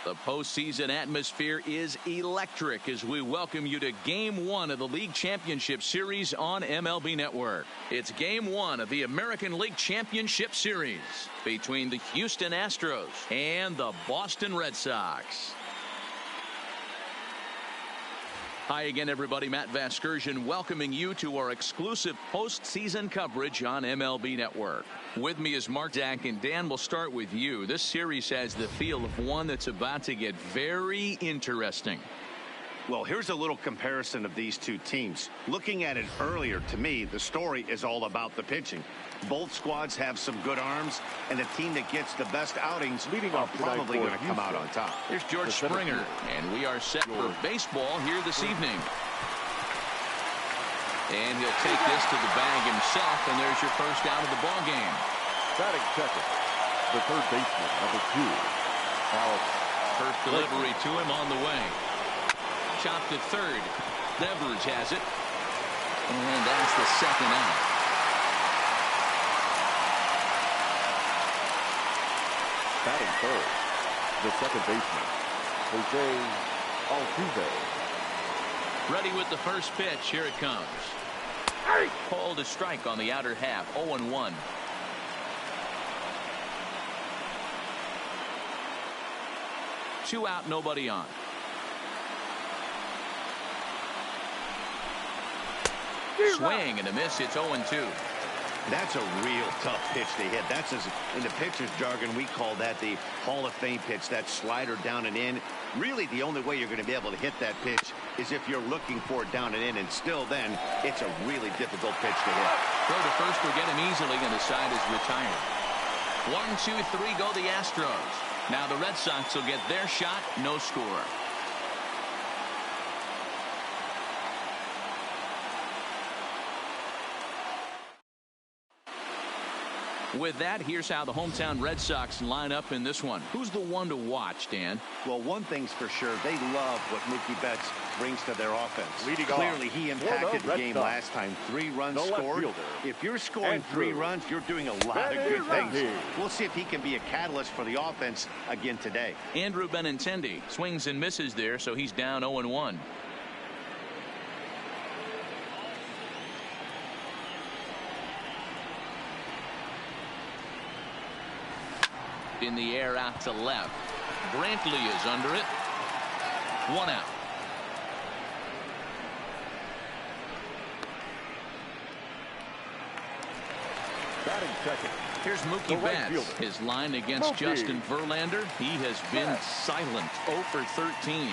The postseason atmosphere is electric as we welcome you to Game 1 of the League Championship Series on MLB Network. It's Game 1 of the American League Championship Series between the Houston Astros and the Boston Red Sox. Hi again, everybody. Matt Vasgersian welcoming you to our exclusive postseason coverage on MLB Network. With me is Mark Zach, and Dan, we'll start with you. This series has the feel of one that's about to get very interesting. Well, here's a little comparison of these two teams. Looking at it earlier, to me, the story is all about the pitching. Both squads have some good arms, and the team that gets the best outings are probably going to come out on top. Here's George Springer, and we are set for baseball here this evening. And he'll take this to the bag himself, and there's your first out of the ball game. Batting second, the third baseman, number 2, Alex. First delivery to him on the way. Chopped to third. Devers has it. And that's the second out. Batting third, the second baseman, Jose Altuve. Ready with the first pitch. Here it comes. Called a strike on the outer half. 0-1. Two out, nobody on. Swing and a miss. It's 0-2. That's a real tough pitch to hit. That's, in the pitcher's jargon, we call that the Hall of Fame pitch. That slider down and in. Really, the only way you're going to be able to hit that pitch is if you're looking for it down and in. And still then, it's a really difficult pitch to hit. Throw to first will get him easily, and the side is retired. 1, 2, 3 go the Astros. Now the Red Sox will get their shot. No score. With that, here's how the hometown Red Sox line up in this one. Who's the one to watch, Dan? Well, one thing's for sure. They love what Mookie Betts brings to their offense. Clearly, he impacted the game last time. 3 runs scored. If you're scoring 3 runs, you're doing a lot of good things. We'll see if he can be a catalyst for the offense again today. Andrew Benintendi swings and misses there, so he's down 0-1. In the air out to left. Brantley is under it. 1 out. Batting second. Here's Mookie Betts. His line against Justin Verlander. He has been silent. 0 for 13.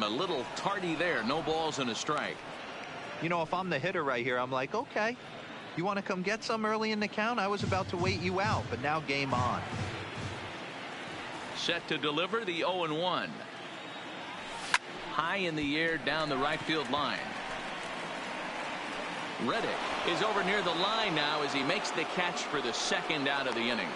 A little tardy there. No balls and a strike. You know, if I'm the hitter right here, I'm like, okay. You want to come get some early in the count? I was about to wait you out, but now game on. Set to deliver the 0-1. High in the air down the right field line. Reddick is over near the line now as he makes the catch for the second out of the inning.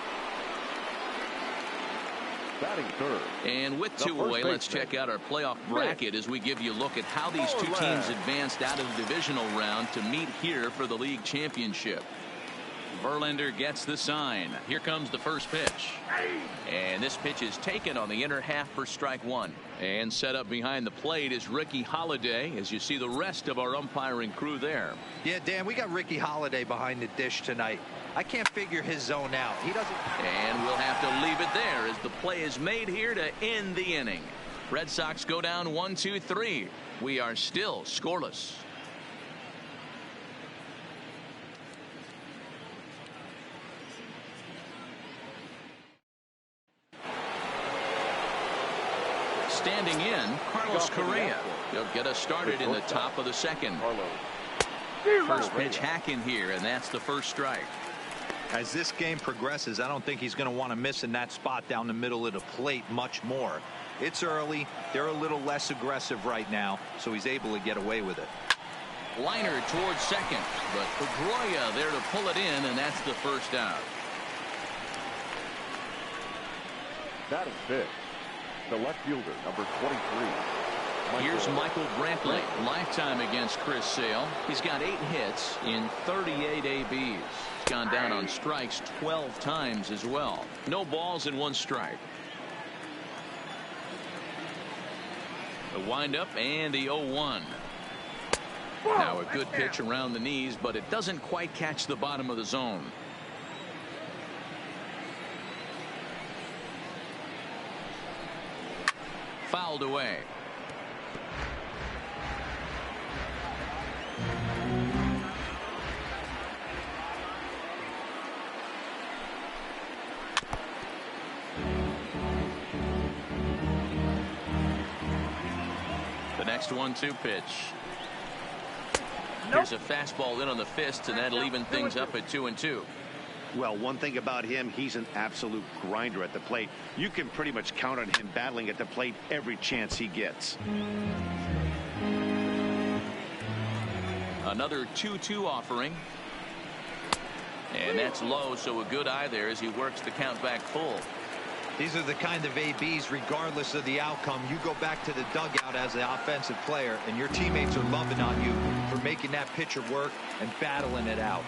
Batting third. And with 2 away, let's check out our playoff bracket as we give you a look at how these two teams advanced out of the divisional round to meet here for the league championship. Verlander gets the sign. Here comes the first pitch. And this pitch is taken on the inner half for strike 1. And set up behind the plate is Ricky Holiday as you see the rest of our umpiring crew there. Yeah, Dan, we got Ricky Holiday behind the dish tonight. I can't figure his zone out. He doesn't. And we'll have to leave it there as the play is made here to end the inning. Red Sox go down 1, 2, 3. We are still scoreless. Standing in, Carlos Correa. He'll get us started in the top of the second. First pitch hack in here, and that's the first strike. As this game progresses, I don't think he's going to want to miss in that spot down the middle of the plate much more. It's early. They're a little less aggressive right now, so he's able to get away with it. Liner towards second, but Pedroia there to pull it in, and that's the first out. Batting fifth, the left fielder, number 23. Here's Michael Brantley, lifetime against Chris Sale. He's got 8 hits in 38 ABs. gone down on strikes 12 times as well. No balls and 1 strike. The windup and the 0-1. Now a good pitch around the knees, but it doesn't quite catch the bottom of the zone. Fouled away. The next 1-2 pitch. Here's a fastball in on the fist, and that'll even things up at 2-2. Well, one thing about him, he's an absolute grinder at the plate. You can pretty much count on him battling at the plate every chance he gets. Another 2-2 offering. And that's low, so a good eye there as he works the count back full. These are the kind of ABs, regardless of the outcome, you go back to the dugout as an offensive player, and your teammates are loving on you for making that pitcher work and battling it out.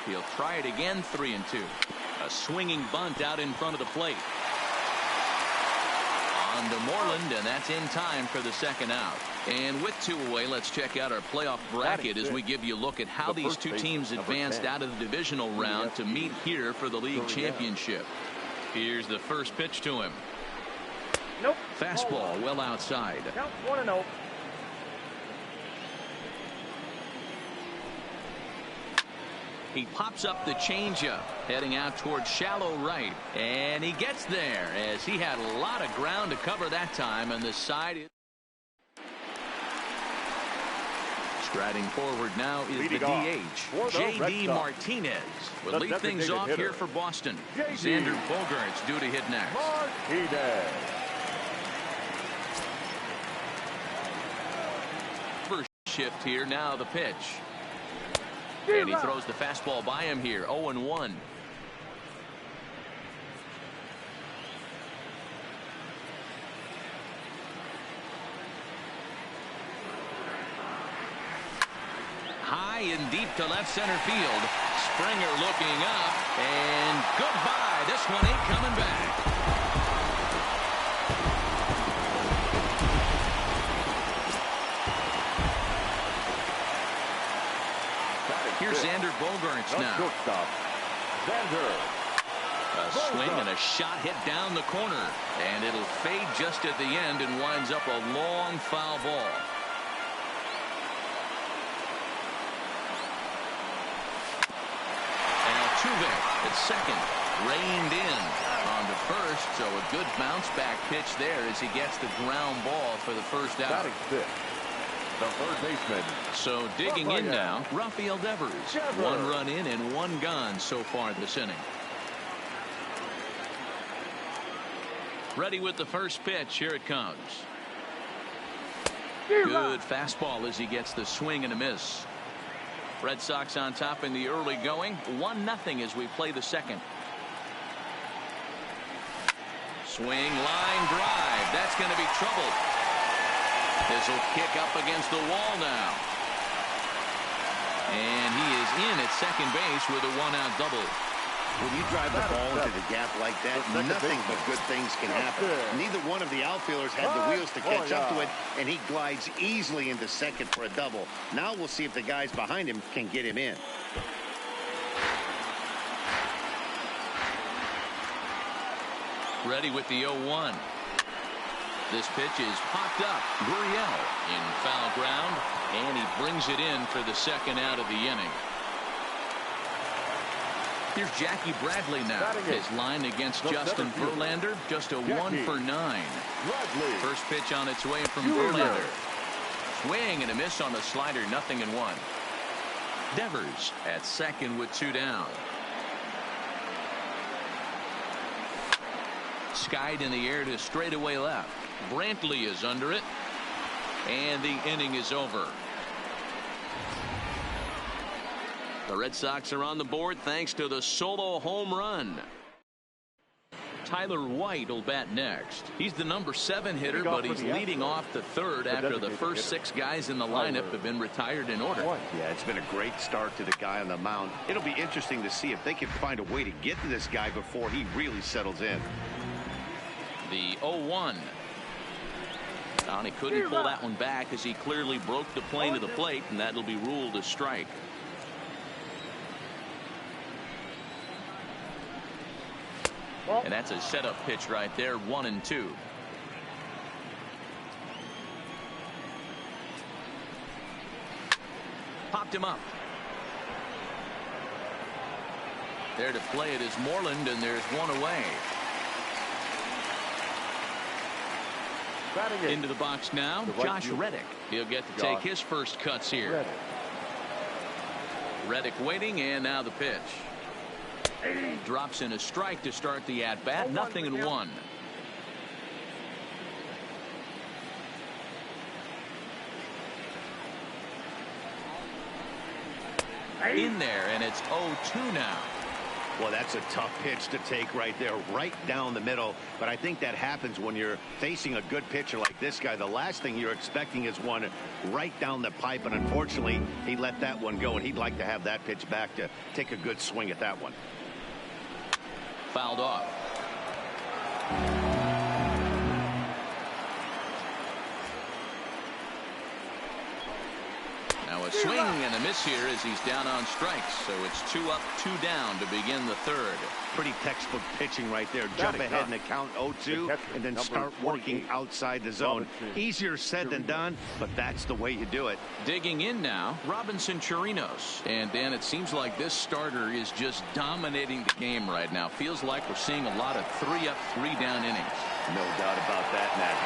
He'll try it again, 3-2. A swinging bunt out in front of the plate. On to Moreland, and that's in time for the second out. And with 2 away, let's check out our playoff bracket as we give you a look at how these 2 teams advanced out of the divisional round to meet here for the league championship. Here's the first pitch to him. Nope. Fastball well outside. Count 1-0. He pops up the changeup, heading out towards shallow right, and he gets there as he had a lot of ground to cover that time, and the side is striding forward now is the DH, J.D. Martinez will lead things off here for Boston. Xander Bogaerts due to hit next. First shift here, now the pitch. And he throws the fastball by him here, 0-1. High and deep to left center field. Springer looking up, and goodbye. This one ain't coming back. Here's Xander Bogaerts now. A swing and a shot hit down the corner, and it'll fade just at the end and winds up a long foul ball. And Altuve at second, reined in on to first, so a good bounce back pitch there as he gets the ground ball for the first out. The third baseman. So digging in now, Rafael Devers. 1 run in and 1 gone so far this inning. Ready with the first pitch. Here it comes. Good fastball as he gets the swing and a miss. Red Sox on top in the early going. 1-0 as we play the second. Swing, line drive. That's going to be trouble. This will kick up against the wall now. And he is in at second base with a 1-out double. When you drive the ball into the gap like that, nothing but good things can happen. Neither one of the outfielders had the wheels to catch up to it, and he glides easily into second for a double. Now we'll see if the guys behind him can get him in. Ready with the 0-1. This pitch is popped up. Gurriel in foul ground, and he brings it in for the second out of the inning. Here's Jackie Bradley now. His line against Justin Verlander, just a 1 for 9. First pitch on its way from Verlander. Swing and a miss on the slider, 0-1. Devers at second with 2 down. Skied in the air to straightaway left. Brantley is under it, and the inning is over. The Red Sox are on the board thanks to the solo home run. Tyler White will bat next. He's the number 7 hitter, but he's leading off the third after the first 6 guys in the lineup have been retired in order. Yeah, it's been a great start to the guy on the mound. It'll be interesting to see if they can find a way to get to this guy before he really settles in. The 0-1. And he couldn't pull that one back as he clearly broke the plane to the plate, and that'll be ruled a strike. And that's a setup pitch right there, 1-2. Popped him up. There to play it is Moreland, and there's one away. Into the box now, Josh Reddick. He'll get to take his first cuts here. Reddick waiting, and now the pitch. Drops in a strike to start the at-bat. 0-1. In there, and it's 0-2 now. Well, that's a tough pitch to take right there, right down the middle. But I think that happens when you're facing a good pitcher like this guy. The last thing you're expecting is one right down the pipe, and unfortunately, he let that one go, and he'd like to have that pitch back to take a good swing at that one. Fouled off. Now a swing and a miss here as he's down on strikes. So it's 2 up, 2 down to begin the third. Pretty textbook pitching right there. Jump ahead in the count 0-2 and then start working outside the zone. Easier said than done, but that's the way you do it. Digging in now, Robinson Chirinos. And Dan, it seems like this starter is just dominating the game right now. Feels like we're seeing a lot of 3 up, 3 down innings. No doubt about that, Matt.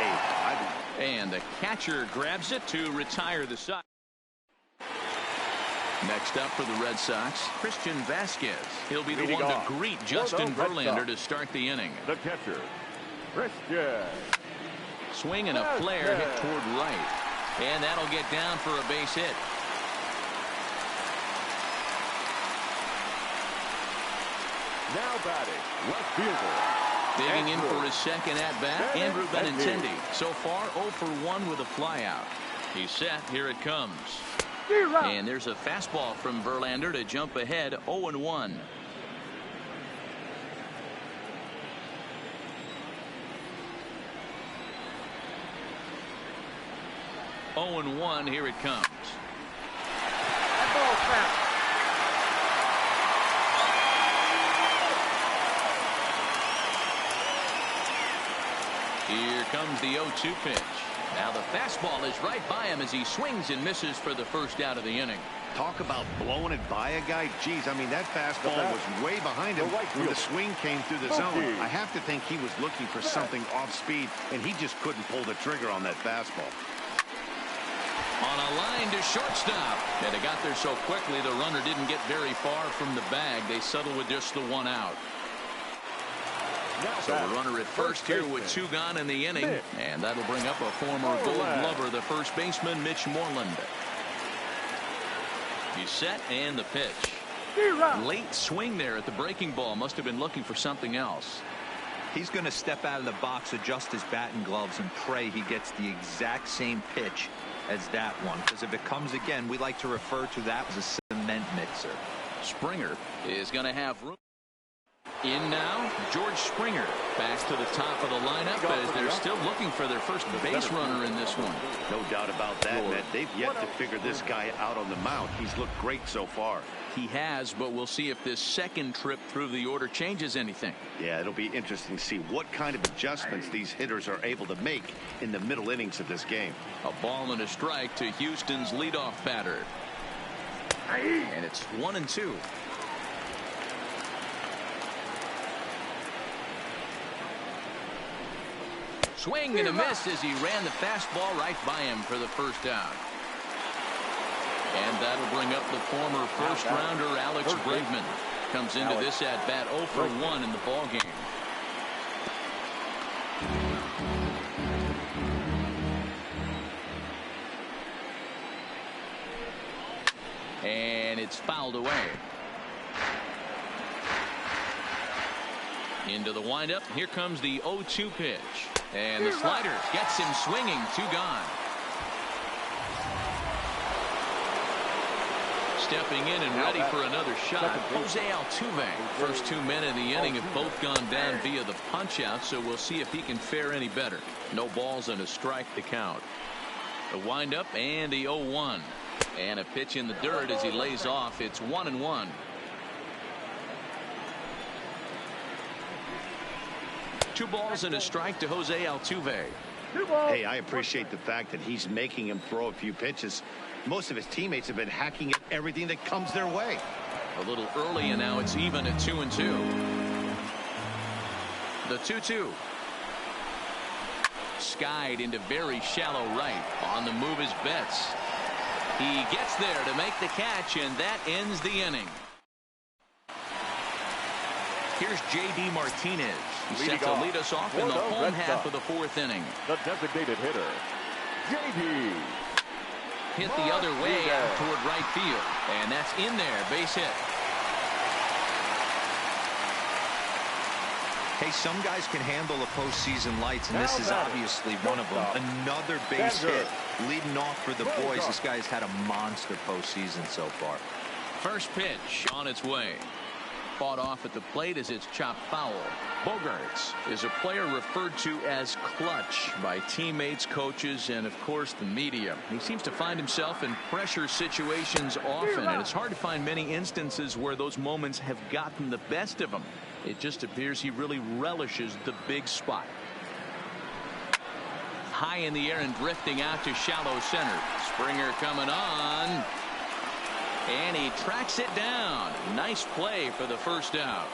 Hey, and the catcher grabs it to retire the side. Next up for the Red Sox, Christian Vasquez. He'll be the one to greet Justin Verlander to start the inning. The catcher, Christian. Swing and a flare hit toward right. And that'll get down for a base hit. Now batting, left fielder. Digging in for his second at-bat, Andrew Benintendi. So far, 0 for 1 with a flyout. He's set. Here it comes. And there's a fastball from Verlander to jump ahead 0-1. Here it comes. That ball's foul. Here comes the 0-2 pitch. Now the fastball is right by him as he swings and misses for the first out of the inning. Talk about blowing it by a guy. Geez, I mean, that fastball was way behind him when the swing came through the zone. I have to think he was looking for something off speed, and he just couldn't pull the trigger on that fastball. On a line to shortstop. And it got there so quickly the runner didn't get very far from the bag. They settled with just the 1 out. So the runner at first here with 2 gone in the inning. And that'll bring up a former Gold Glover, the first baseman, Mitch Moreland. He's set, and the pitch. Late swing there at the breaking ball. Must have been looking for something else. He's going to step out of the box, adjust his bat and gloves, and pray he gets the exact same pitch as that one. Because if it comes again, we like to refer to that as a cement mixer. Springer is going to have room. In now, George Springer back to the top of the lineup as they're still looking for their first base runner in this one. No doubt about that, Matt. They've yet to figure this guy out on the mound. He's looked great so far. He has, but we'll see if this second trip through the order changes anything. Yeah, it'll be interesting to see what kind of adjustments these hitters are able to make in the middle innings of this game. A ball and a strike to Houston's leadoff batter. And it's 1-2. Swing and a miss as he ran the fastball right by him for the first out. And that'll bring up the former first-rounder Alex Bregman. Comes into this at-bat 0 for 1 in the ballgame. And it's fouled away. Into the windup. Here comes the 0-2 pitch. And the slider gets him swinging. 2 gone. Stepping in and ready for another shot, Jose Altuve. First 2 men in the inning have both gone down via the punch out, so we'll see if he can fare any better. No balls and a strike to count. The windup and the 0-1. And a pitch in the dirt as he lays off. It's 1-1. Two balls and a strike to Jose Altuve. Hey, I appreciate the fact that he's making him throw a few pitches. Most of his teammates have been hacking at everything that comes their way. A little early, and now it's even at 2-2. The 2-2. Skied into very shallow right. On the move is Betts. He gets there to make the catch, and that ends the inning. Here's J.D. Martinez. He's set to lead us off in the home half of the 4th inning. The designated hitter, J.D. Hit the other way out toward right field. And that's in there. Base hit. Hey, some guys can handle the postseason lights, and this is obviously one of them. Another base hit leading off for the boys. This guy's had a monster postseason so far. First pitch on its way. Fought off at the plate as it's chopped foul. Bogaerts is a player referred to as clutch by teammates, coaches, and of course the media. He seems to find himself in pressure situations often, and it's hard to find many instances where those moments have gotten the best of him. It just appears he really relishes the big spot. High in the air and drifting out to shallow center. Springer coming on. And he tracks it down. Nice play for the first out.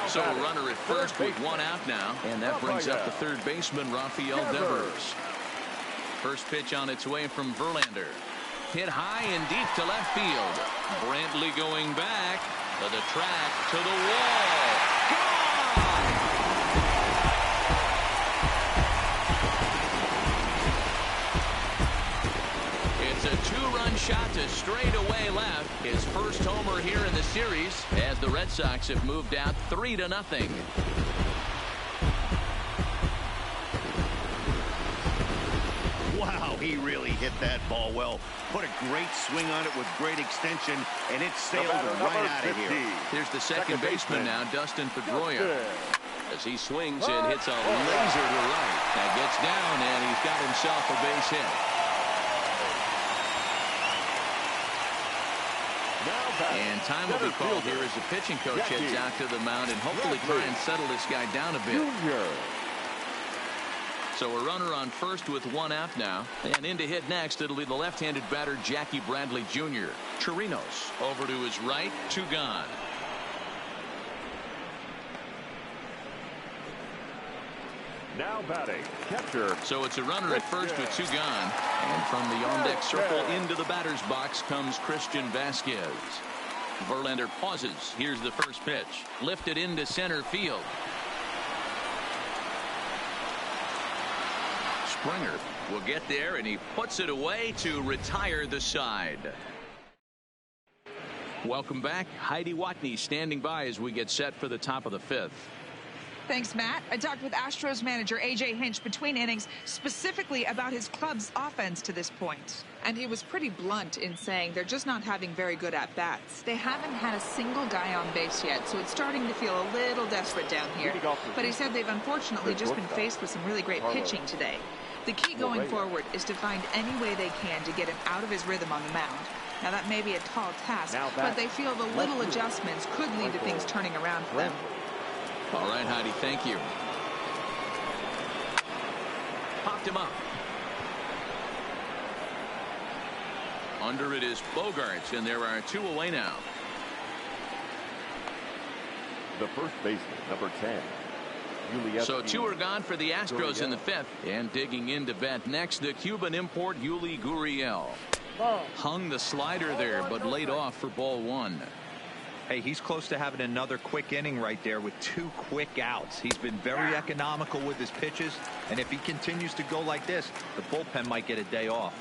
So a runner at first with 1 out now. And that brings up the third baseman, Rafael Devers. First pitch on its way from Verlander. Hit high and deep to left field. Brantley going back to the track, to the wall. Gone! It's a 2-run shot to straightaway left. His first homer here in the series as the Red Sox have moved out 3-0. Wow, he really hit that ball well. Put a great swing on it with great extension, and it sailed right out of here. Here's the second baseman now, Dustin Pedroia. As he swings and hits a laser to right. That gets down, and he's got himself a base hit. And time will be called here as the pitching coach heads out to the mound and hopefully try and settle this guy down a bit. So a runner on first with 1 out now. And in to hit next, it'll be the left-handed batter, Jackie Bradley Jr. Chirinos over to his right, 2 gone. Now batting, catcher. So it's a runner at first with 2 gone. And from the on-deck circle into the batter's box comes Christian Vasquez. Verlander pauses. Here's the first pitch. Lifted into center field. Springer will get there, and he puts it away to retire the side. Welcome back. Heidi Watney standing by as we get set for the top of the 5th. Thanks, Matt. I talked with Astros manager A.J. Hinch between innings specifically about his club's offense to this point. And he was pretty blunt in saying they're just not having very good at-bats. They haven't had a single guy on base yet, so it's starting to feel a little desperate down here. But he said they've unfortunately just been faced with some really great pitching today. The key going forward is to find any way they can to get him out of his rhythm on the mound. Now, that may be a tall task, but they feel the little adjustments could lead to things turning around for them. All right, Heidi, thank you. Popped him up. Under it is Bogaerts, and there are 2 away now. The first baseman, number 10. So 2 are gone for the Astros in the 5th. And digging in to bat next, the Cuban import, Yuli Gurriel. Hung the slider there, but laid off for ball 1. Hey, he's close to having another quick inning right there with 2 quick outs. He's been very economical with his pitches, and if he continues to go like this, the bullpen might get a day off.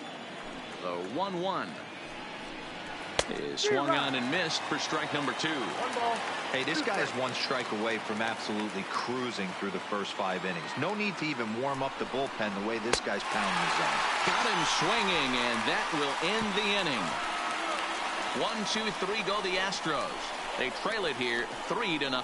So 1-1. is swung on and missed for strike number 2. Hey, this guy is 1 strike away from absolutely cruising through the first 5 innings. No need to even warm up the bullpen the way this guy's pounding the zone. Got him swinging, and that will end the inning. 1, 2, 3 go the Astros. They trail it here 3-0.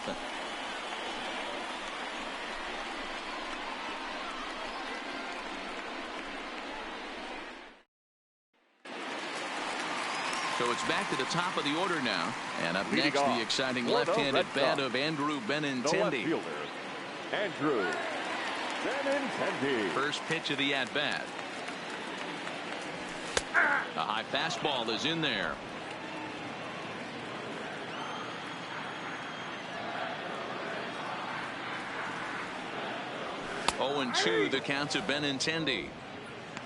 So it's back to the top of the order now. And up next, the exciting left-handed bat of Andrew Benintendi. The left fielder, Andrew Benintendi. First pitch of the at-bat. A high fastball is in there. Oh, and 2 the count to Benintendi.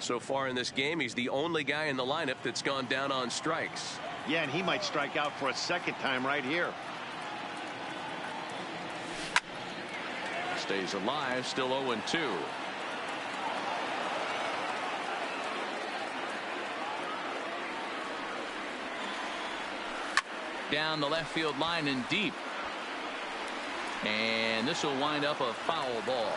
So far in this game, he's the only guy in the lineup that's gone down on strikes. Yeah, and he might strike out for a second time right here. Stays alive, still 0-2. Down the left field line and deep. And this will wind up a foul ball.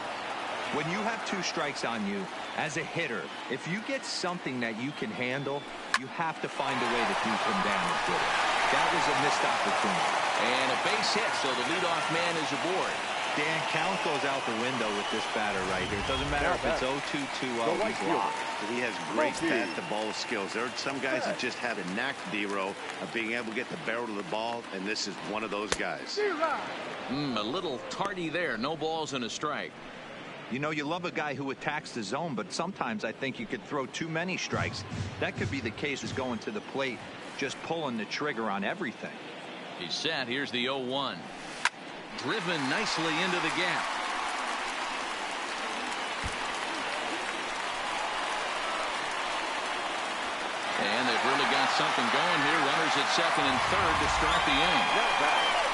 When you have 2 strikes on you, as a hitter, if you get something that you can handle, you have to find a way to do some damage with it. That was a missed opportunity. And a base hit, so the leadoff man is aboard. Dan, count goes out the window with this batter right here. It doesn't matter if it's 0-2-2-0, he's locked. He has great bat-to-ball skills. There are some guys that just have a knack, D-Row, of being able to get the barrel of the ball, and this is one of those guys. A little tardy there. No balls and a strike. You know, you love a guy who attacks the zone, but sometimes I think you could throw too many strikes. That could be the case is going to the plate, just pulling the trigger on everything. He's set. Here's the 0-1. Driven nicely into the gap. And they've really got something going here. Runners at second and third to start the inning.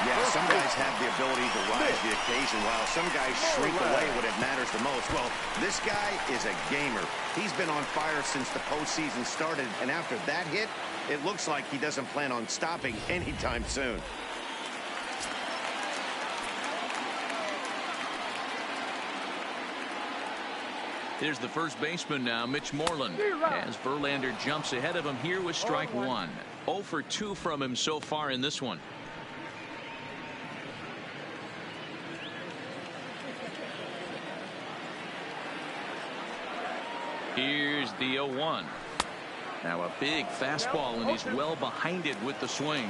Yeah, some guys have the ability to rise the occasion while some guys shrink away when it matters the most. Well, this guy is a gamer. He's been on fire since the postseason started, and after that hit, it looks like he doesn't plan on stopping anytime soon. Here's the first baseman now, Mitch Moreland, as Verlander jumps ahead of him here with strike 1. 0 for 2 from him so far in this one. Here's the 0-1. Now a big fastball, and he's well behind it with the swing.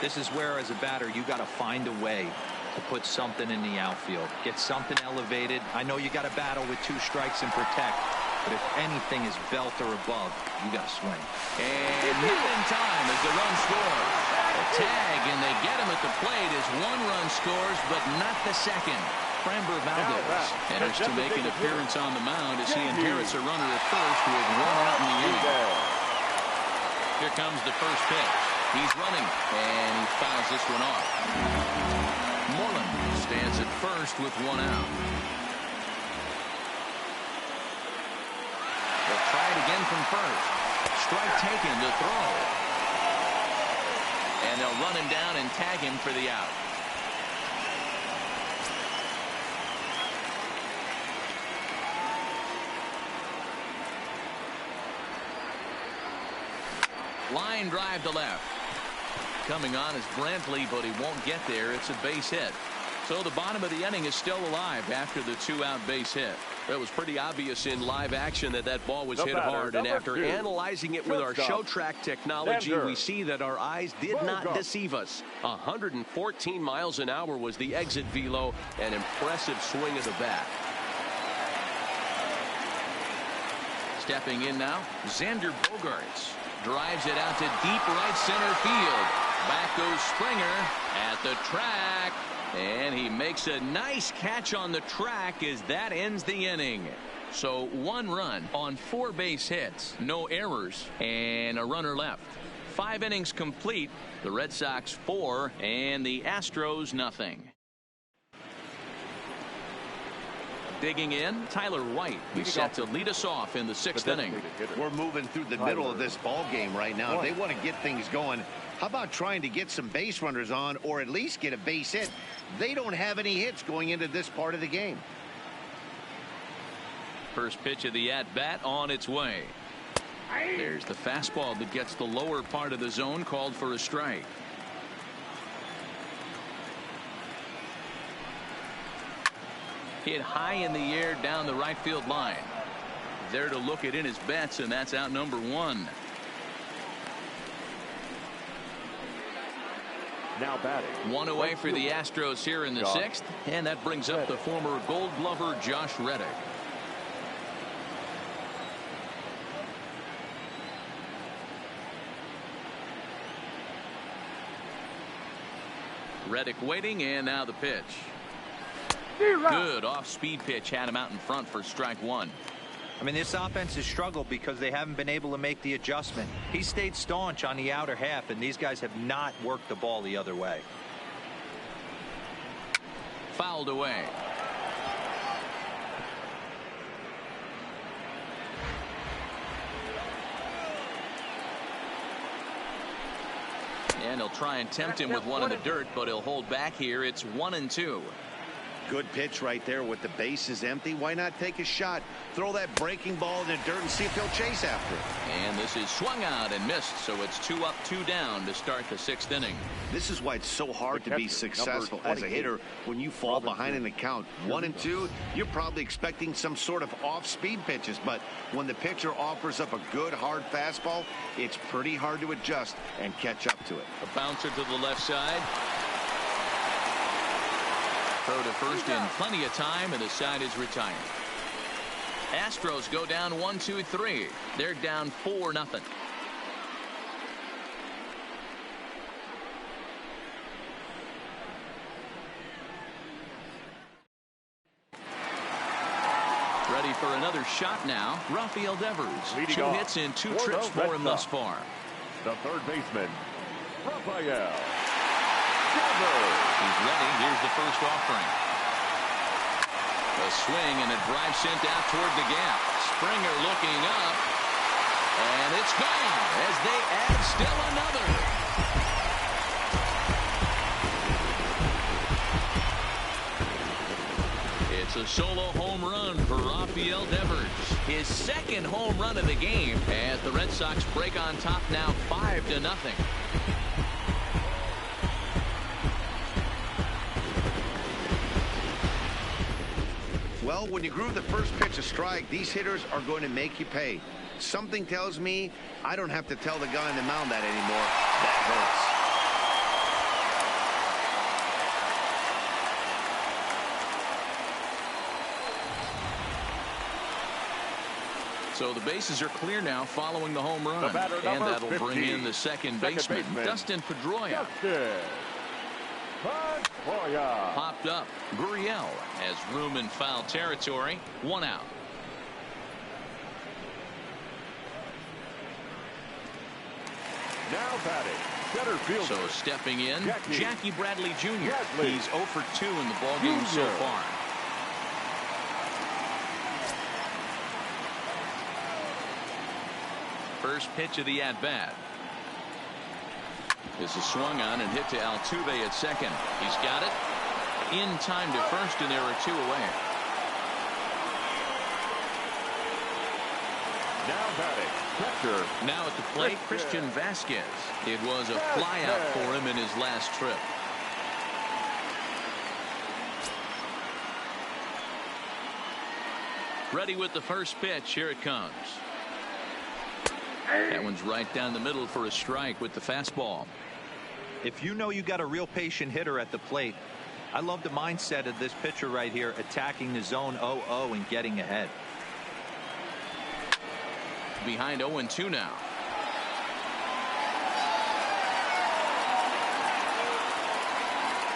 This is where, as a batter, you got to find a way to put something in the outfield. Get something elevated. I know you got to battle with 2 strikes and protect, but if anything is belt or above, you got to swing. And not in time as the run scores. A tag, and they get him at the plate as 1 run scores, but not the second. Framber Valdez enters to make an appearance on the mound as he inherits a runner at first with 1 out in the inning. Here comes the first pitch. He's running, and he fouls this one off. Moreland stands at first with 1 out. They'll try it again from first. Strike taken to throw. And they'll run him down and tag him for the out. Line drive to left. Coming on is Brantley, but he won't get there. It's a base hit. So the bottom of the inning is still alive after the 2-out base hit. It was pretty obvious in live action that that ball was hit hard, and after analyzing it with our show track technology, we see that our eyes did not deceive us. 114 miles an hour was the exit velo, an impressive swing of the bat. Stepping in now, Xander Bogaerts drives it out to deep right center field. Back goes Springer at the track, and he makes a nice catch on the track as that ends the inning. So 1 run on 4 base hits, no errors, and a runner left. 5 innings complete. The Red Sox 4 and the Astros nothing. Digging in, Tyler White. He's set to lead us off in the 6th inning. We're moving through the middle of this ball game right now. If they want to get things going, how about trying to get some base runners on, or at least get a base hit? They don't have any hits going into this part of the game. First pitch of the at-bat on its way. There's the fastball that gets the lower part of the zone, called for a strike. Hit high in the air down the right field line. There to look it in his bets, and that's out number 1. Now batting. 1 away for the Astros here in the 6th, and that brings up the former Gold Glover Josh Reddick. Reddick waiting, and now the pitch. Good off-speed pitch, had him out in front for strike 1. I mean, this offense has struggled because they haven't been able to make the adjustment. He stayed staunch on the outer half, and these guys have not worked the ball the other way. Fouled away. And he'll try and tempt him with one in the dirt, but he'll hold back here. It's 1-2. Good pitch right there with the bases empty. Why not take a shot? Throw that breaking ball in the dirt and see if he'll chase after it. And this is swung out and missed, so it's 2 up, 2 down to start the 6th inning. This is why it's so hard to be successful as a hitter when you fall behind in the count. 1-2, you're probably expecting some sort of off-speed pitches, but when the pitcher offers up a good hard fastball, it's pretty hard to adjust and catch up to it. A bouncer to the left side. Throw to first in plenty of time, and the side is retired. Astros go down 1-2-3. They're down 4-0. Ready for another shot now. Rafael Devers. 2 hits in 2 trips for him thus far. The third baseman, Rafael. He's ready. Here's the first offering. A swing and a drive sent out toward the gap. Springer looking up. And it's gone as they add still another. It's a solo home run for Rafael Devers. His 2nd home run of the game as the Red Sox break on top now 5-0. Well, when you groove the first pitch a strike, these hitters are going to make you pay. Something tells me I don't have to tell the guy on the mound that anymore. That hurts. So the bases are clear now following the home run. And that'll bring in the second baseman, Dustin Pedroia. Popped up. Gurriel has room in foul territory. 1 out. Now batting, center fielder. So stepping in, Jackie Bradley Jr. He's 0 for 2 in the ballgame so far. First pitch of the at-bat. This is swung on and hit to Altuve at second. He's got it in time to first, and there are 2 away. Now batting, catcher. Now at the plate, Christian Vasquez. It was a flyout for him in his last trip. Ready with the first pitch. Here it comes. That one's right down the middle for a strike with the fastball. If you know you got a real patient hitter at the plate, I love the mindset of this pitcher right here, attacking the zone 0-0 and getting ahead. Behind 0-2 now.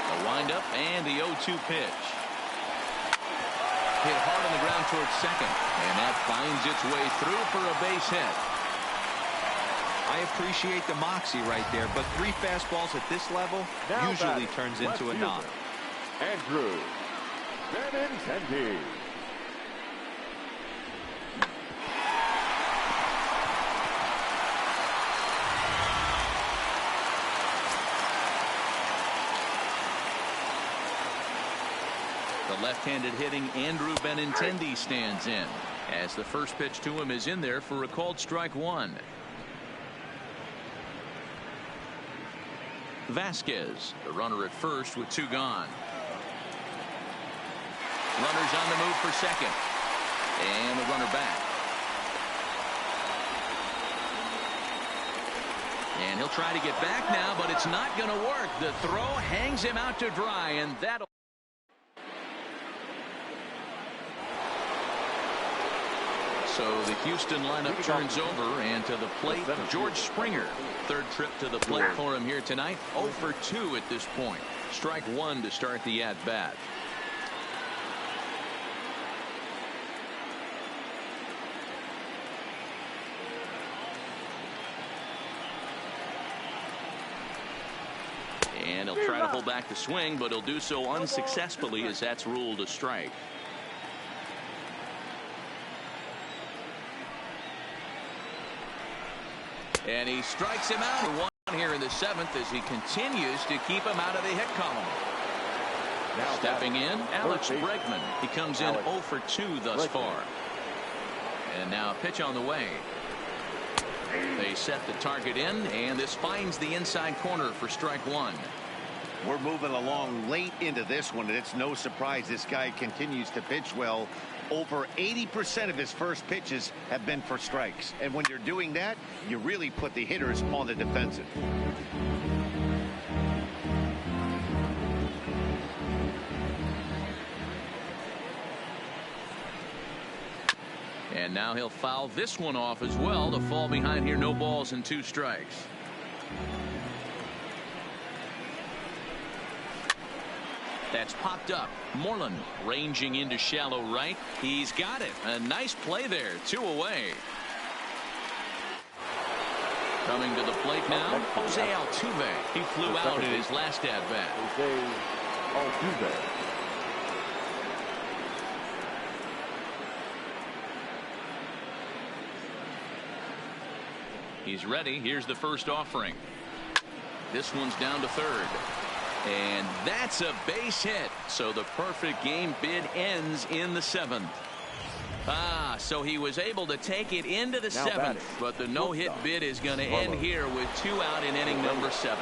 The windup and the 0-2 pitch. Hit hard on the ground towards second, and that finds its way through for a base hit. I appreciate the moxie right there, but 3 fastballs at this level usually turns into a knock. Andrew Benintendi. The left-handed hitting Andrew Benintendi stands in, as the first pitch to him is in there for a called strike one. Vasquez, the runner at first with two gone. Runners on the move for second. And the runner back. And he'll try to get back now, but it's not going to work. The throw hangs him out to dry, and that'll... So the Houston lineup turns over, and to the plate, George Springer. Third trip to the plate for him here tonight. 0 for 2 at this point. Strike one to start the at-bat. And he'll try to hold back the swing, but he'll do so unsuccessfully, as that's ruled a strike. And he strikes him out at one here in the seventh as he continues to keep him out of the hit column. Now stepping in, Alex Bregman. He comes in 0 for 2 thus far. And now a pitch on the way. They set the target in, and this finds the inside corner for strike one. We're moving along late into this one, and it's no surprise this guy continues to pitch well. Over 80% of his first pitches have been for strikes. And when you're doing that, you really put the hitters on the defensive. And now he'll foul this one off as well to fall behind here. No balls and 2 strikes. That's popped up. Moreland ranging into shallow right. He's got it. A nice play there. 2 away. Coming to the plate now, Jose Altuve. He flew out in his last at-bat. Jose Altuve. He's ready. Here's the first offering. This one's down to third. And that's a base hit. So the perfect game bid ends in the 7th. So he was able to take it into the 7th, but the no-hit bid is going to end here with 2 out in inning number 7.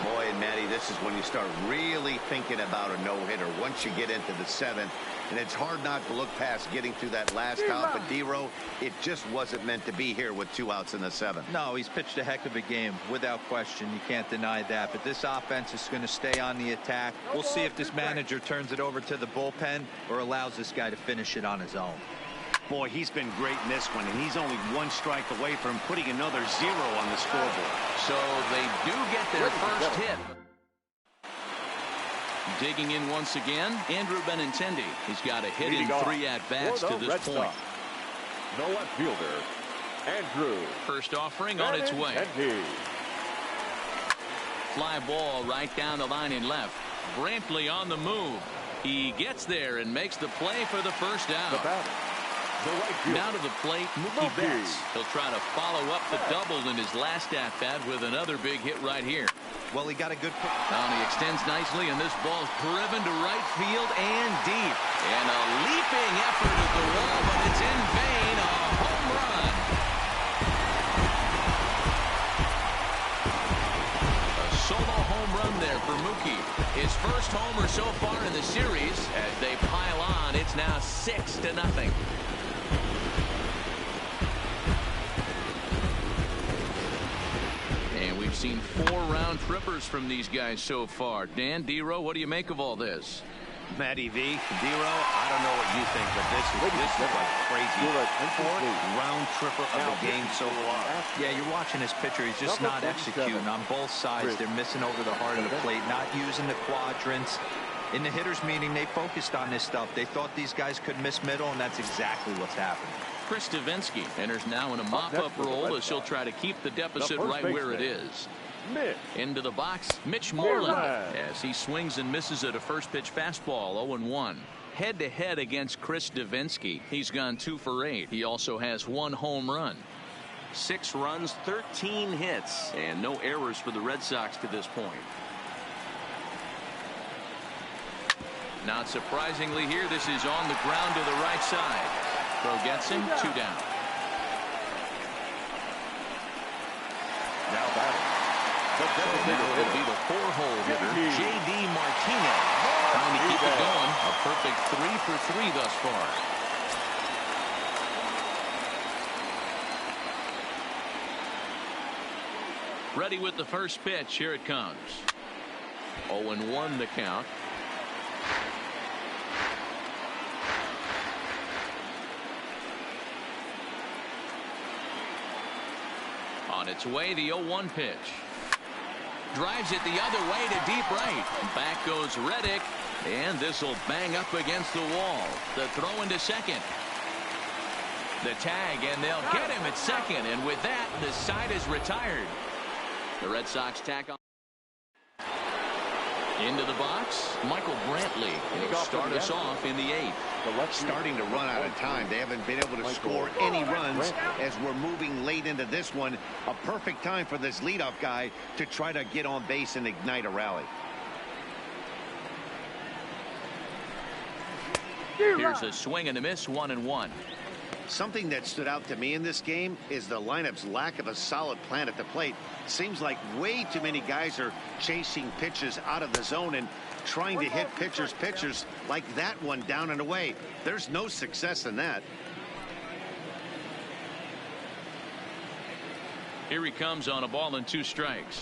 Boy, and Matty, this is when you start really thinking about a no-hitter once you get into the 7th. And it's hard not to look past getting through that last out. But D-Row, it just wasn't meant to be here with 2 outs in the 7th. No, he's pitched a heck of a game without question. You can't deny that. But this offense is going to stay on the attack. We'll see if this manager turns it over to the bullpen or allows this guy to finish it on his own. Boy, he's been great in this one, and he's only 1 strike away from putting another 0 on the scoreboard. So they do get their first hit. Digging in once again, Andrew Benintendi. He's got a hit in 3 at-bats to this point. The left fielder, Andrew. First offering on its way. Fly ball right down the line in left. Brantley on the move. He gets there and makes the play for the first out. Now to the plate, Mookie Betts. He'll try to follow up the double in his last at-bat with another big hit right here. Well, he got a good... Now he extends nicely, and this ball's driven to right field and deep. And a leaping effort at the wall, but it's in vain. A home run. A solo home run there for Mookie. His first homer so far in the series. As they pile on, it's now 6-0. We've seen 4 round trippers from these guys so far. Dan, D-Row, what do you make of all this? Matty V, D-Row, I don't know what you think, but this is like crazy. 4th round tripper of the game so far. Yeah, you're watching this pitcher. He's just not executing on both sides. They're missing over the heart of the plate, not using the quadrants. In the hitters meeting, they focused on this stuff. They thought these guys could miss middle, and that's exactly what's happening. Chris Davinsky enters now in a mop-up role as he'll try to keep the deficit right where it is. Into the box, Mitch Moreland, as he swings and misses at a first pitch fastball. 0-1. Head-to-head against Chris Davinsky. He's gone 2 for 8. He also has 1 home run. 6 runs, 13 hits, and no errors for the Red Sox to this point. Not surprisingly here, this is on the ground to the right side. Throw gets him, 2 down. Now batting. Now it'll be the 4-hole hitter, J.D. Martinez. Trying to keep it going. A perfect 3 for 3 thus far. Ready with the first pitch. Here it comes. 0-1 the count. On its way, the 0-1 pitch. Drives it the other way to deep right. Back goes Reddick, and this will bang up against the wall. The throw into second. The tag, and they'll get him at second, and with that, the side is retired. The Red Sox tack on. Into the box, Michael Brantley will start us off in the 8th. Starting to run out of time. They haven't been able to score any runs as we're moving late into this one. A perfect time for this leadoff guy to try to get on base and ignite a rally. Here's a swing and a miss, 1-1. Something that stood out to me in this game is the lineup's lack of a solid plan at the plate. Seems like way too many guys are chasing pitches out of the zone and trying to hit pitchers like that one down and away. There's no success in that. Here he comes on a ball and 2 strikes.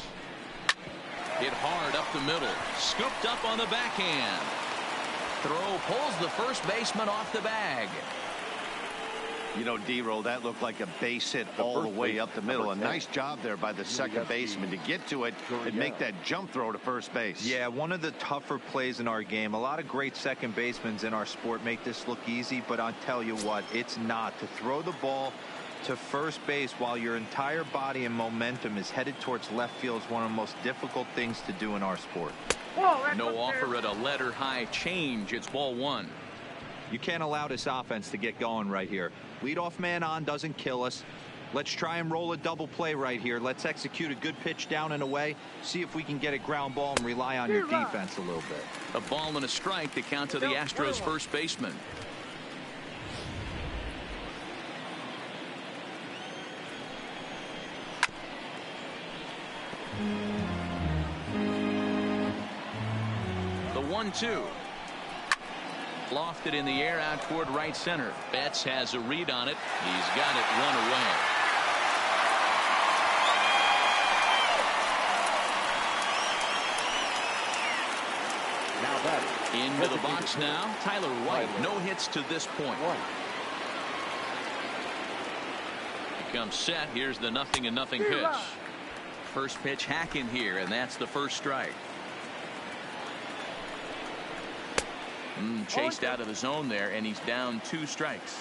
Hit hard up the middle. Scooped up on the backhand. Throw pulls the first baseman off the bag. You know, D-Roll, that looked like a base hit all the way up the middle. A nice job there by the second baseman to get to it and make that jump throw to first base. Yeah, one of the tougher plays in our game. A lot of great second basemen in our sport make this look easy, but I'll tell you what, it's not. To throw the ball to first base while your entire body and momentum is headed towards left field is one of the most difficult things to do in our sport. No offer at a letter high change. It's ball 1. You can't allow this offense to get going right here. Leadoff man on doesn't kill us. Let's try and roll a double play right here. Let's execute a good pitch down and away. See if we can get a ground ball and rely on your defense a little bit. A ball and a strike to count to the Astros first baseman. The 1-2. Lofted in the air out toward right center. Betts has a read on it. He's got it 1 away. Now batting. Into the box now. Tyler White. No hits to this point. He comes set. Here's the 0-0 pitch. First pitch hack in here, and that's the first strike. Chased out of the zone there, and he's down 2 strikes.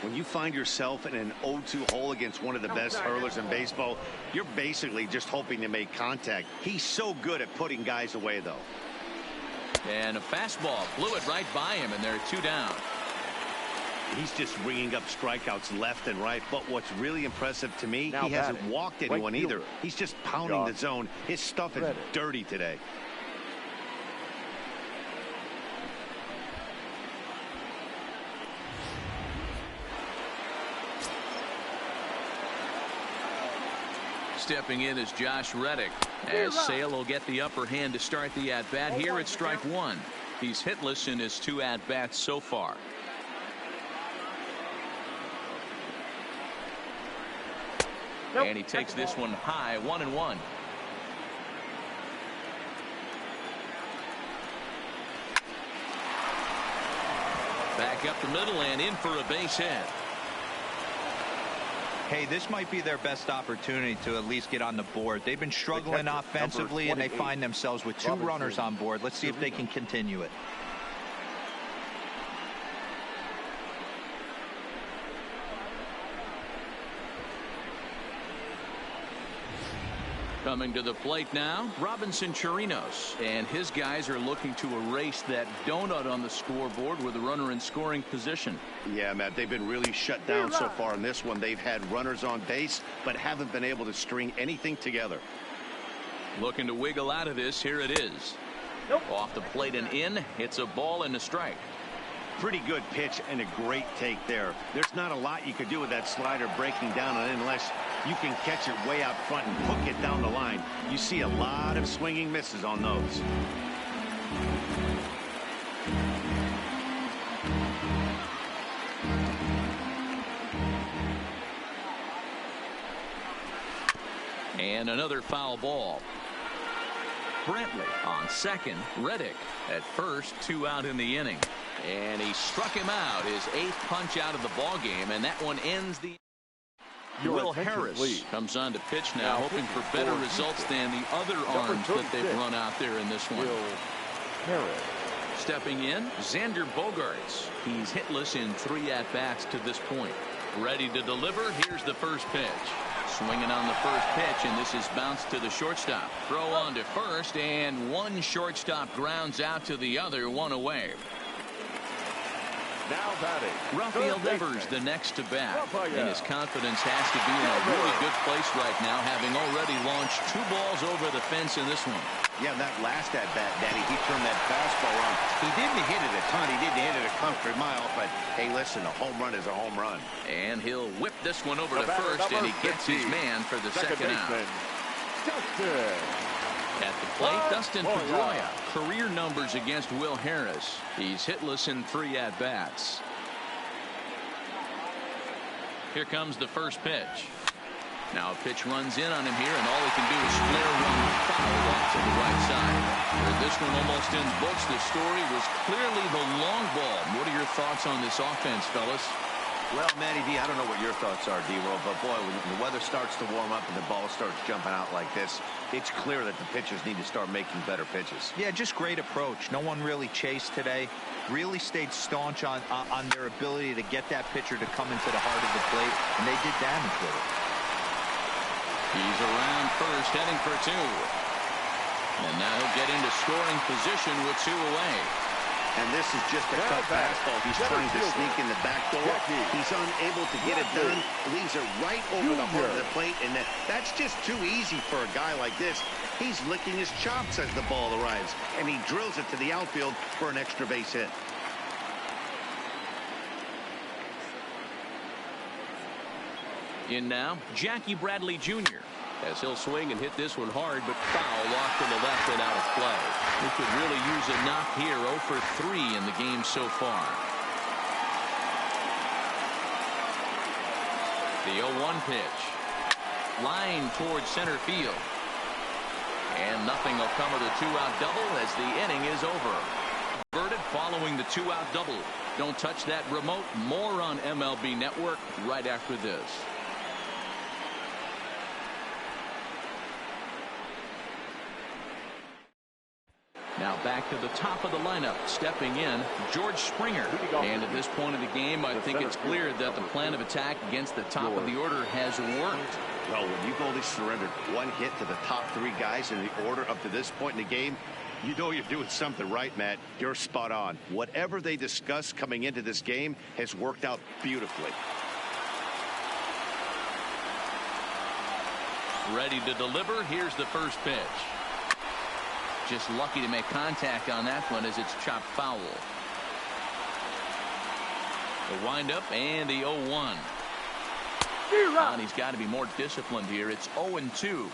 When you find yourself in an 0-2 hole against one of the best hurlers in baseball, you're basically just hoping to make contact. He's so good at putting guys away, though. And a fastball blew it right by him, and they're 2 down. He's just ringing up strikeouts left and right. But what's really impressive to me, Now he hasn't batting. walked anyone Right either. fielder. He's just pounding the zone. His stuff is dirty today. Stepping in is Josh Reddick, as Sale will get the upper hand to start the at-bat. Here it's strike 1. He's hitless in his 2 at-bats so far. And he takes this one high, 1-1. Back up the middle and in for a base hit. Hey, this might be their best opportunity to at least get on the board. They've been struggling offensively, and they find themselves with 2 runners on board. Let's see if they can continue it. Coming to the plate now, Robinson Chirinos, and his guys are looking to erase that donut on the scoreboard with a runner in scoring position. Yeah, Matt, they've been really shut down so far in this one. They've had runners on base, but haven't been able to string anything together. Looking to wiggle out of this. Here it is. Off the plate and in. It's a ball and a strike. Pretty good pitch and a great take there. There's not a lot you could do with that slider breaking down on it unless you can catch it way out front and hook it down the line. You see a lot of swinging misses on those. And another foul ball. Brantley on second. Reddick at first. 2 out in the inning. And he struck him out. His 8th punch out of the ball game, and that one ends the. Will Harris comes on to pitch now, hoping for better results than the other arms that they've run out there in this one. Will Harris. Stepping in, Xander Bogaerts. He's hitless in 3 at-bats to this point. Ready to deliver. Here's the first pitch. Swinging on the first pitch, and this is bounced to the shortstop. Throw on to first, and one shortstop grounds out to the other, 1 away. Now batting. Rafael Devers the next to bat, and his confidence has to be in a really good place right now, having already launched 2 balls over the fence in this one. Yeah, that last at bat, Daddy, he turned that fastball around. He didn't hit it a ton. He didn't hit it a country mile, but hey, listen, a home run is a home run. And he'll whip this one over to first, and he gets his man for the second out. At the plate, Dustin Pedroia. Career numbers against Will Harris. He's hitless in 3 at-bats. Here comes the first pitch. Now a pitch runs in on him here, and all he can do is flare one foul off to the right side. Where this one almost ends books, the story was clearly the long ball. What are your thoughts on this offense, fellas? Well, Matty D, I don't know what your thoughts are, D-Roll, but boy, when the weather starts to warm up and the ball starts jumping out like this, it's clear that the pitchers need to start making better pitches. Yeah, just great approach. No one really chased today. Really stayed staunch on their ability to get that pitcher to come into the heart of the plate, and they did damage with it. He's around first, heading for 2. And now he'll get into scoring position with 2 away. And this is just a cut fastball. He's trying to sneak in the back door. He's unable to get it done. Leaves it right over the heart of the plate. And that's just too easy for a guy like this. He's licking his chops as the ball arrives. And he drills it to the outfield for an extra base hit. In now, Jackie Bradley Jr. As he'll swing and hit this one hard, but foul off to the left and out of play. He could really use a knock here. 0 for 3 in the game so far. The 0-1 pitch. Line towards center field. And nothing will come of the 2-out double as the inning is over. Verdict following the 2-out double. Don't touch that remote. More on MLB Network right after this. Now back to the top of the lineup. Stepping in, George Springer. And at this point of the game, I think it's clear that the plan of attack against the top of the order has worked. Well, when you've only surrendered 1 hit to the top 3 guys in the order up to this point in the game, you know you're doing something right, Matt. You're spot on. Whatever they discussed coming into this game has worked out beautifully. Ready to deliver. Here's the first pitch. Just lucky to make contact on that one as it's chopped foul. The windup and the 0-1. And he's got to be more disciplined here. It's 0-2.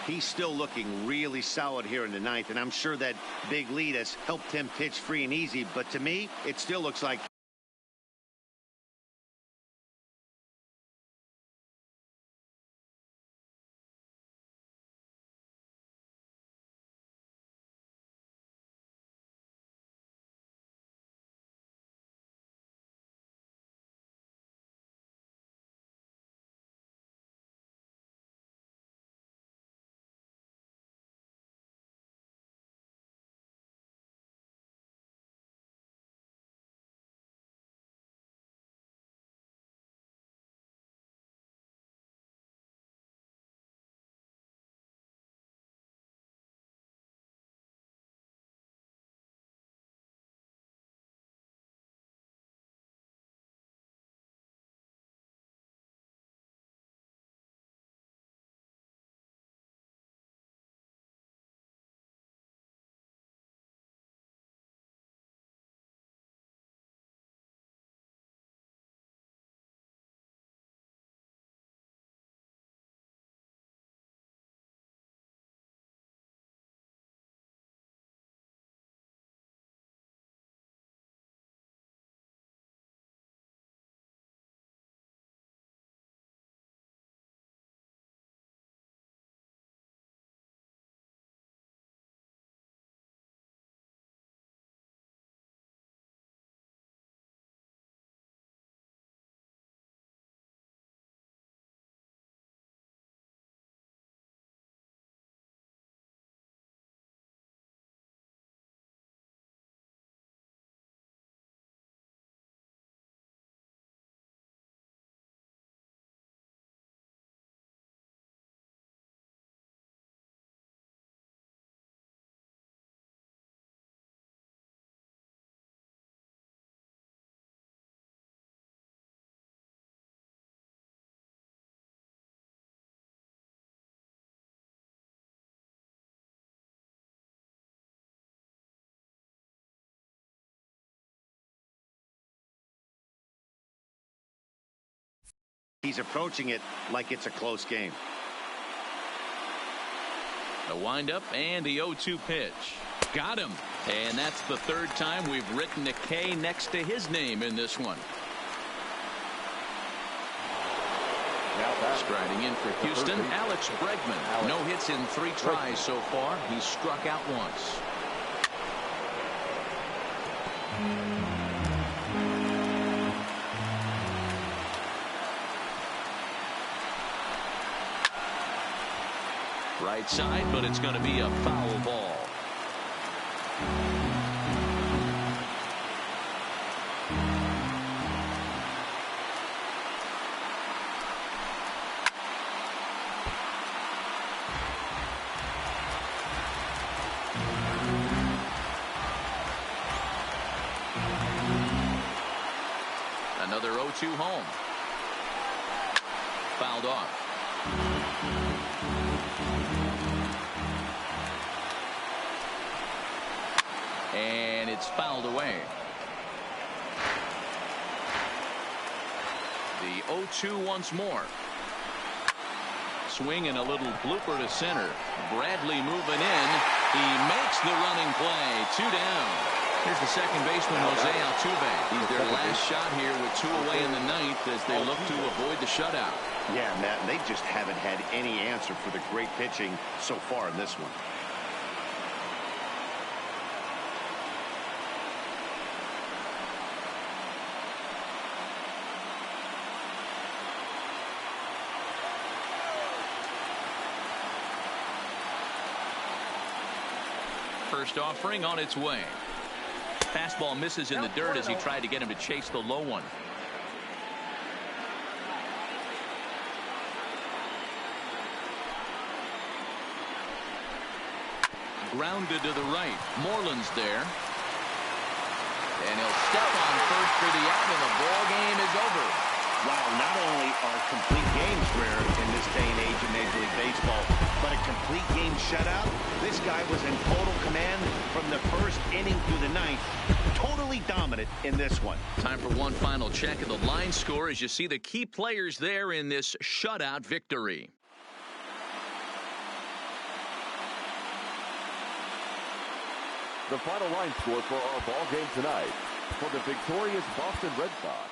He's still looking really solid here in the 9th, and I'm sure that big lead has helped him pitch free and easy. But to me, it still looks like He's approaching it like it's a close game. The windup and the 0-2 pitch. Got him. And that's the third time we've written a K next to his name in this one. Striding in for Houston, Alex Bregman. No hits in 3 tries so far. He's struck out once. Right side, but it's going to be a foul ball. Another 0-2 home. Fouled off. And it's fouled away. The 0-2 once more. Swing and a little blooper to center. Bradley moving in. He makes the running play. 2 down. Here's the second baseman, Jose Altuve. He's their last shot here with 2 away in the ninth as they look to avoid the shutout. Yeah, Matt, and they just haven't had any answer for the great pitching so far in this one. First offering on its way. Fastball misses in the dirt as he tried to get him to chase the low one. Grounded to the right. Moreland's there. And he'll step on first for the out, and the ball game is over. Wow, not only are complete games rare in this day and age in Major League Baseball, but a complete game shutout. This guy was in total command from the first inning through the ninth. Totally dominant in this one. Time for one final check of the line score as you see the key players there in this shutout victory. The final line score for our ball game tonight. For the victorious Boston Red Sox,